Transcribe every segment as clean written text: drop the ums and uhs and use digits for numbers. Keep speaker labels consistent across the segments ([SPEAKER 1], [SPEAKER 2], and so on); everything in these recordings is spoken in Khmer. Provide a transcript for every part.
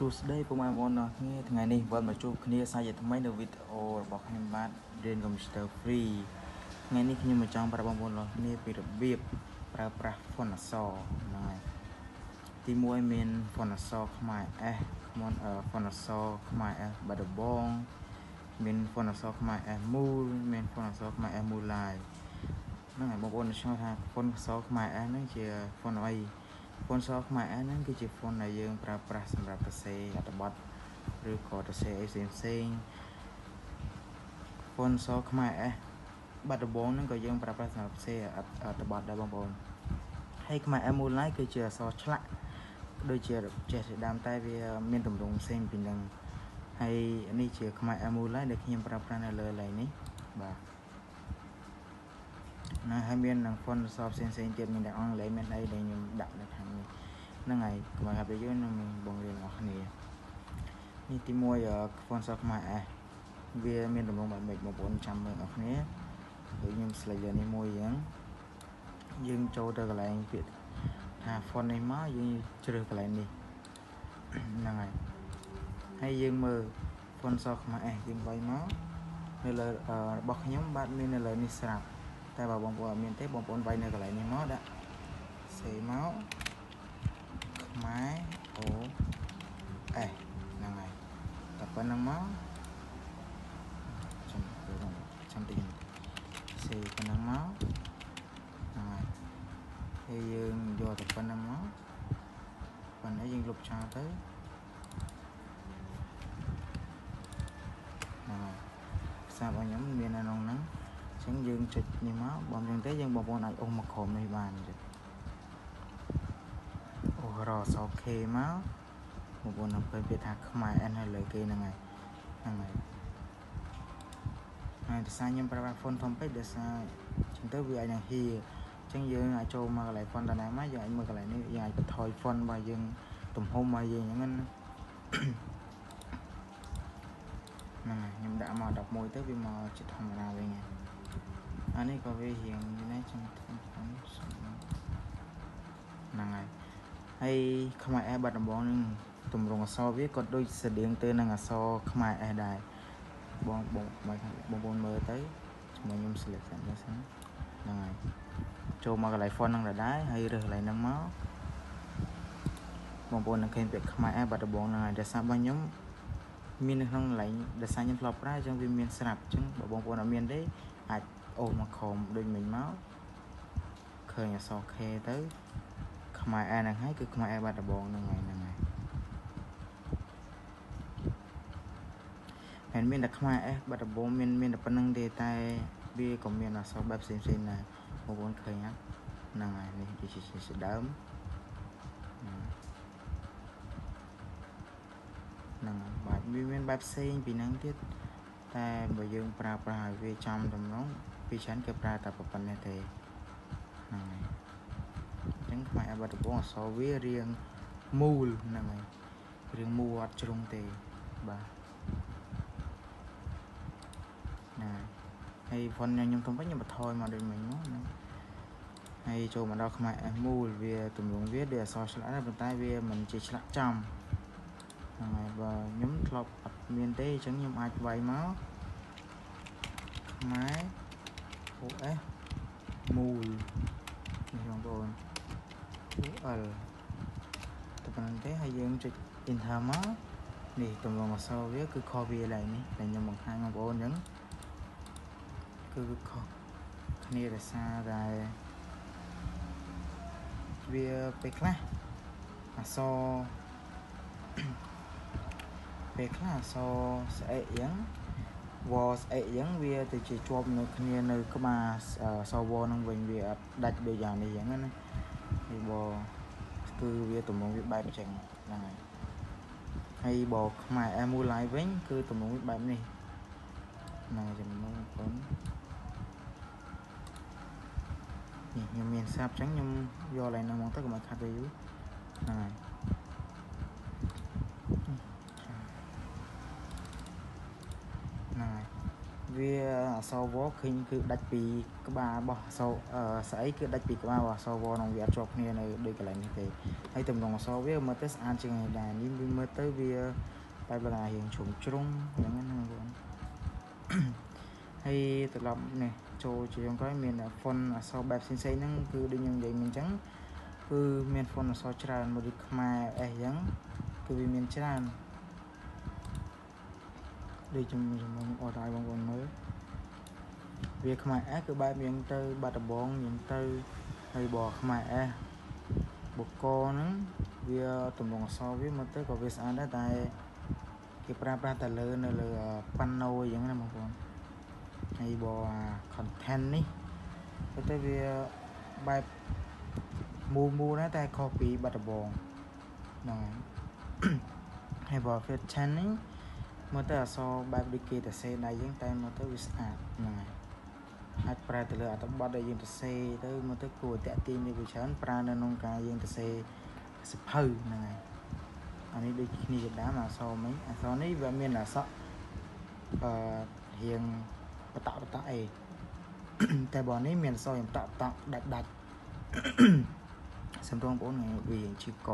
[SPEAKER 1] Tuesday ពុកម៉ែបងប្អូនគ្នាថ្ងៃនេះវិលមកជួបគ្នាសាជាថ្មីនៅវីដេអូរបស់ខ្ញុំបាទរៀនកុំព្យូទ័រ free ថ្ងៃនេះខ្ញុំមកចង់ប្រាប់បងប្អូនគ្នាពីរបៀបប្រើប្រាស់ Photoshop ហ្នឹងហើយទី1មាន Photoshop ខ្មែរ S Photoshop ខ្មែរ S បាត់ដំបងមាន Photoshop ខ្មែរ S Move មាន Photoshop ខ្មែរ S Move Live ហ្នឹងហើយបងប្អូនឆ្ងល់ថា Photoshop ខ្មែរ S ហ្នឹងជា Photoshop អីPhotoshop ខ្មែរ S ហ្នឹងគឺជា font ដែលយើងប្រើប្រាស់សម្រាប់សរសេរអត្ថបទឬក៏សរសេរអីផ្សេងៗ Photoshop ខ្មែរ S បាត់ដំបងហ្នឹងក៏យើងប្រើប្រាស់សម្រាប់សរសេរអត្ថបទដែរបងប្អូនហើយខ្មែរ S Move Live គឺជាអក្សរឆ្លាក់ដូចជាចេះជាដើមតែវាមានទម្រង់ផ្សេងពីនឹងហើយនេះជាខ្មែរ S Move Live ដែលខ្ញុំប្រើប្រាស់នៅលើឡៃនេះបាទណាហើយមាននឹង Photoshop ផ្សេងៗទៀតមានតែអង់គ្លេសមានអីដែលខ្ញុំដាក់នៅខាងនេះហ្នឹងហើយកម្រិតរបស់យើងនឹងបងរៀនអស់គ្នានេះទី1 Photoshop ខ្មែរ S វាមានទម្រង់បែបម៉េចបងប្អូនចាំមើលអស់គ្នាដូចខ្ញុំស្លេចលើនេះមួយអញ្ចឹងយើងចូលទៅកន្លែងពាក្យថា font នេះមកយើងជ្រើសកន្លែងនេះហ្នឹងហើយយើងមើល Photoshop ខ្មែរ S យើងវាយមកនៅលើរបស់ខ្ញុំបាទមាននៅលើនេះស្រាប់តែបើបងប្អូនអត់មានទេបងប្អូនវាយនៅកន្លែងនេះមកដាក់សេមកខ្មែរ OS ហ្នឹងហើយតែប៉ុណ្្នឹងមកចាំតិចសេប៉ុណ្្នឹងមកហ្នឹងហើយយើងយកតែប៉ុណ្្នឹងមកប៉ុណ្ណេះយើងលុបចោលទៅហ្នឹងហើយសាររបស់ខ្ញុំមាននៅក្នុងហ្នឹងអញ្ចឹងយើងចុចនេះមកបងអញ្ចឹងទេយើងបងប្អូនអាចអូសមកក្រោមនេះបានទេអូរ៉ស OK មកបងប្អូននឹងឃើញពាក្យថាខ្មែរ N ហើយលើគេហ្នឹងហើយហើយដោយសារខ្ញុំប្រើប្រាស់ font ធំពេកដោយសារអញ្ចឹងទៅវាអាចនឹងហៀអញ្ចឹងយើងអាចចូលមកកន្លែង font តាណាមកយើងអាចមើលកន្លែងនេះយើងអាចបន្ថយ font របស់យើងទំហំរបស់យើងអញ្ចឹងណាហ្នឹងហើយខ្ញុំដាក់មក11ទៅវាមកជាធម្មតាវិញអានេះក៏វារៀងនេះចឹងហ្នឹងហើយខ្មែរ S បាត់ដំបងនឹងទម្រង់អក្សរវាក៏ដូចស្រដៀងទៅនឹងអក្សរខ្មែរ S ដែរបងប្អូនមើលទៅជាមួយខ្ញុំ select សិនមើលសិនហ្នឹងហើយចូលមកកន្លែង font ហ្នឹងដែរហើយរើសកន្លែងហ្នឹងមកបងប្អូននឹងឃើញពាក្យខ្មែរ S បាត់ដំបងហ្នឹងហើយដោយសាររបស់ខ្ញុំមាននៅក្នុងកន្លែងដោយសារខ្ញុំធ្លាប់ប្រើអញ្ចឹងវាមានស្រាប់អញ្ចឹងបើបងប្អូនអត់មានទេអាចអូសមកក្រោមដូចមិញមកឃើញអក្សរ K ទៅខ្មែរ S ហ្នឹងហើយគឺខ្មែរ S បាត់ដំបងហ្នឹងហើយហើយមានតែខ្មែរ S បាត់ដំបងមានតែប៉ុណ្្នឹងទេតែវាក៏មានអក្សរបែបផ្សេងៗដែរបងប្អូនឃើញហ្នឹងហើយនេះជាដើមហ្នឹងបាទវាមានបែបផ្សេងពីហ្នឹងទៀតតែបើយើងប្រើប្រាស់ឲ្យវាចំតម្រង់ពីច្រើនគេប្រើតែប៉ុណ្ណេះទេហ្នឹងហើយអញ្ចឹងខ្មែរ S បាត់ដំបងអក្សរវារៀងមូលហ្នឹងហើយរៀងមូលអត់ជ្រុងទេបាទហើយ font ខ្ញុំធំពេកខ្ញុំបន្ថយមកដូចមិញមកហ្នឹងហើយចូលមកដល់ខ្មែរ S មូលវាទម្រង់វាដូចអក្សរឆ្លាក់ដែរប៉ុន្តែវាមិនជាឆ្លាក់ចំហ្នឹងហើយបើខ្ញុំធ្លាប់អត់មានទេអញ្ចឹងខ្ញុំអាចវាយមកខ្មែរ OS មូលនេះបងប្អូន UL តែប៉ុណ្្នឹងទេហើយយើងចុច enter មកនេះទម្រង់អក្សរវាគឺខុសវាឡើងនេះដែលខ្ញុំបង្ហាញបងប្អូនអញ្ចឹងគឺខុសគ្នាដោយសារតែវាពេលខ្លះអក្សរពេលខ្លះអក្សរស្អែកអញ្ចឹងវស្អែកអញ្ចឹងវាទៅជាជាប់នៅគ្នានៅក្បាលអក្សរវនឹងវិញវាអត់ដាច់ដូចយ៉ាងនេះអញ្ចឹងណាហើយគឺវាទម្រង់វាបែបអញ្ចឹងហ្នឹងហើយបើខ្មែរ S Move Live វិញគឺទម្រង់វាបែបនេះហ្នឹងចាំមើលបងប្អូននេះខ្ញុំមានស្រាប់អញ្ចឹងខ្ញុំយកឡើងហ្នឹងមកទៅកុំឲ្យខាត់វាយូរហ្នឹងហើយ វាអសវឃើញគឺដាច់ពីក្បាលរបស់ស្អីគឺដាច់ពីក្បាលរបស់អសវនឹងវាអត់ជាប់គ្នានៅដូចកន្លែងនេះទេហើយទំនងអសវាមើលទៅស្អាតជាងនេះដែរនេះវាមើលទៅវាបែបលក្ខណៈរៀងជ្រុងជ្រុងយ៉ាងហ្នឹងណាបងប្អូនហើយត្រឡប់នេះចូលជាចុងក្រោយមាន font អសបែបផ្សេងៗហ្នឹងគឺដូចខ្ញុំនិយាយមិញអញ្ចឹងគឺមាន font អសច្រើនមួយដូចខ្មែរ S អញ្ចឹងគឺវាមានច្រើនដូចខ្ញុំអត់ឲ្យបងប្អូនមើលវាខ្មែរ S គឺបែបយ៉ាងទៅបាត់ដំបងយ៉ាងទៅហើយបខ្មែរ S បកកហ្នឹងវាទំនងអសវាមើលទៅក៏វាស្អាតដែរតែគេប្រើប្រាស់តែលើនៅលើប៉ាណូអញ្ចឹងណាបងប្អូនហើយប content នេះទៅទៅវាបែបមូដែរតែខុសពីបាត់ដំបងហ្នឹងហើយប fashion នេះមើលទៅអសបែបដូចគេទៅសេដៃអញ្ចឹងតែមើលទៅវាស្អាតហ្នឹងហើយអាចប្រើទៅលើអត្ថបទដែលយើងទៅសេទៅមើលទៅគួរតាក់ទាញវាច្រើនប្រើនៅក្នុងការយើងទៅសេសភៅហ្នឹងហើយអានេះដូចគ្នាជាដើមអសមិញអសនេះវាមានអសរៀងបតអីតែបើនេះមានអសយ៉ាងបតដាច់សំទោសបងប្អូនវារៀងជឿក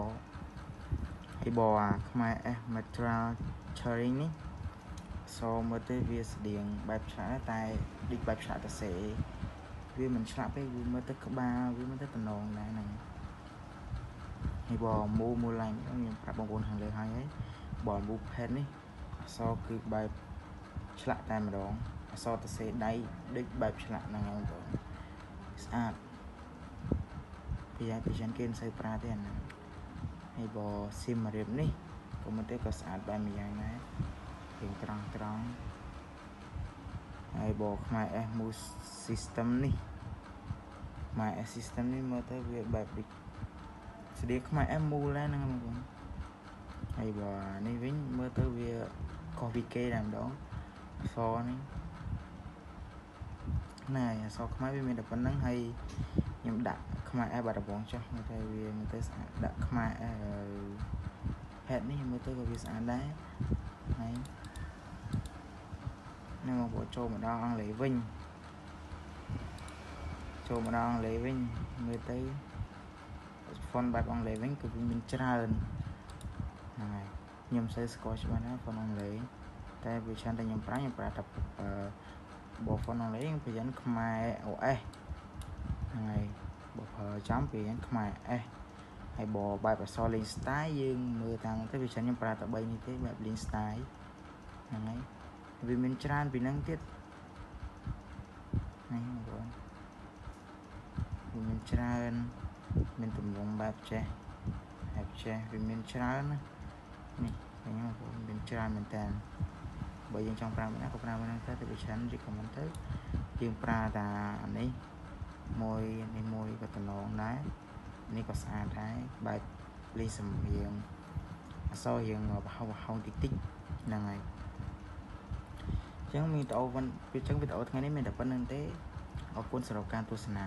[SPEAKER 1] ហើយបើខ្មែរ S Metra Sharing នេះសមើលទៅវាស្តៀងបែបឆ្លាក់តែដូចបែបឆ្លាក់ទៅសេវាមិនឆ្លាក់ពេកវាមើលទៅក្បាលវាមើលទៅតំណងដែរហ្នឹងហើយបើមូលឡើងខ្ញុំប្រាប់បងប្អូនខាងលើហើយបើមូ pen នេះអសគឺបែបឆ្លាក់តែម្ដងអសទៅសេដៃដូចបែបឆ្លាក់ហ្នឹងបងប្អូនស្អាតពីច្រើនគេមិនសូវប្រើទេអាហ្នឹងហើយបើស៊ីមរៀបនេះក៏មើលទៅក៏ស្អាតបែបម្យ៉ាងដែររៀងត្រង់ហើយបើខ្មែរ S Move System នេះខ្មែរ S System នេះមើលទៅវាបែបដូចស្តៀងខ្មែរ S Move ដែរហ្នឹងបងប្អូនហើយបើនេះវិញមើលទៅវាខុសពីគេតែម្ដងអសនេះណែអសខ្មែរវាមានតែប៉ុណ្្នឹងហើយខ្ញុំដាក់ខ្មែរ S បាត់ដំបងចុះមើលទៅវាមើលទៅស្អាតដាក់ខ្មែរ S head នេះមើលទៅក៏វាស្អាតដែរហើយនឹងបងប្អូនចូលមកដល់អង់គ្លេសវិញមើលទៅ font បែបអង់គ្លេសវិញគឺវាមានច្រើនហ្នឹងហើយខ្ញុំសូវស្គាល់ច្បាស់ណា font អង់គ្លេសតែវាច្រើនតែខ្ញុំប្រើតែបើ font អង់គ្លេសខ្ញុំប្រយ័ត្នខ្មែរ OS ហ្នឹងហើយបើប្រើចាំប្រយ័ត្នខ្មែរ S ហើយបើបែបអក្សរលេង style យើងមើលតាមទៅវាច្រើនខ្ញុំប្រើតែ3នេះទេបែបលេង style ហ្នឹងហើយវាមានច្រើនពីហ្នឹងទៀតហ្នឹងបងប្អូនវាមានច្រើនមានទំនងបែបចេះវាមានច្រើនណានេះខ្ញុំបងប្អូនមានច្រើនមែនតើបើយើងចង់ប្រើណាក៏ប្រើហ្នឹងទៅវាច្រើនរីកមិនទៅយើងប្រើតានេះមួយក៏តំណងដែរនេះក៏ស្អាតដែរបែបលេងសំនៀងអសរៀងបហោតិចហ្នឹងហើយអញ្ចឹងមានវីដេអូថ្ងៃនេះមានតែប៉ុណ្្នឹងទេអរគុណសម្រាប់ការទស្សនា